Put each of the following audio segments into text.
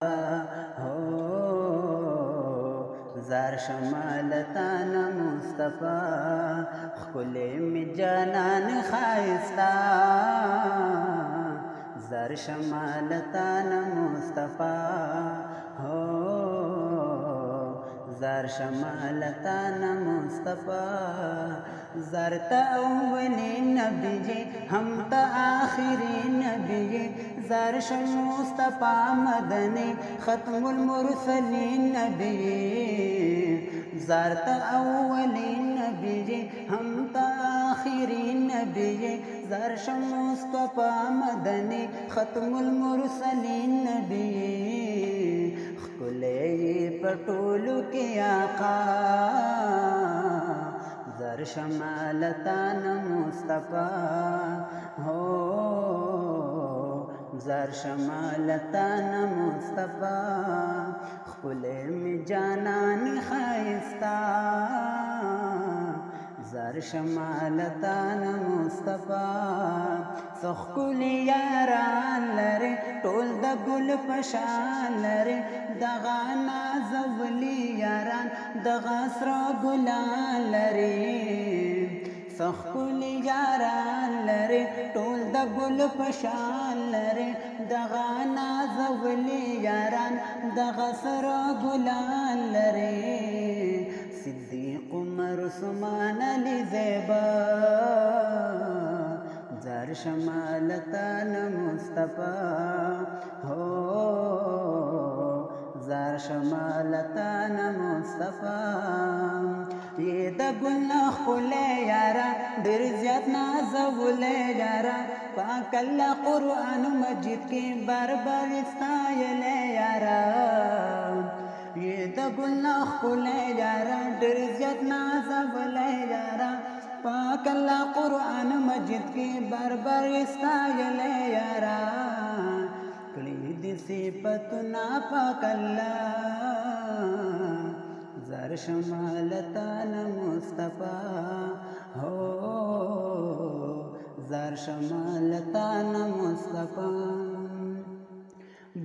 हो زار شمالتان مصطفى خلي می جانان خایستا زار شمالتان مصطفى हो زار شمالتان مصطفى زرت اولی نبی جی ہم تا آخری نبی جی زارش مصطفى مدنی ختم المرسلین نبی زارت اولی نبی جی ہم تا آخری نبی جی زارش مصطفى مدنی ختم المرسلین نبی خلے پٹولو کی آقا زر شمالتان مصطفى हो زر شمالتان مصطفى خلے می جانان خایستا زر شمالتان مصطفى سخکلی یاران لري ټول د ګل پشان لري دغه نازولی یاران دغه سره ګلان لري سخکلی یاران لري ټول د ګل پشان لري دغه نازولی یاران دغه سره ګلان لري صدیق عمر عثمان علی زیبا زار شمالتان مصطفى हो زار شمالتان مصطفى یہ د ګل خله یارا ډیر زیات نازوله یارا پاک الله قرآن مجید کې بار بار استایل یارا یہ د ګل خله یارا ډیر زیات نازوله یارا پاک اللہ قرآن مجید کی بار بار استایل یارا کلی دی صفتنا پاک اللہ زار شمالتان مصطفى हो زار شمالتان مصطفى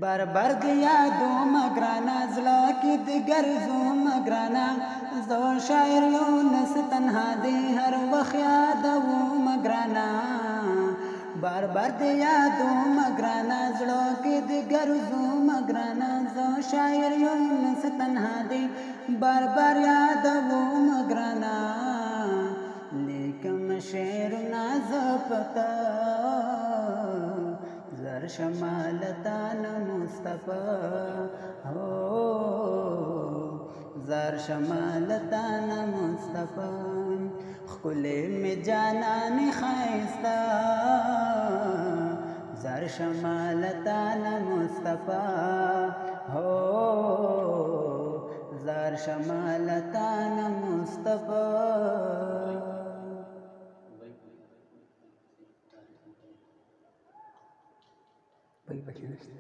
بار بار دیا دو مگرانا زلا کی دگر زو مگرانا زو شاعر یونس تنہا دی ہر وقت یادو مگرانا بار بار دیا دو مگرانا زلا کی دگر زو مگرانا زو شاعر یونس تنہا دی بار بار یادو مگرانا لیکن شعر نازپتا زر شمالتان مصطفى हो زر شمالتان مصطفى خلے میں جانان خایستا زر شمالتان مصطفى हो زر شمالتان مصطفى بل پکې نشته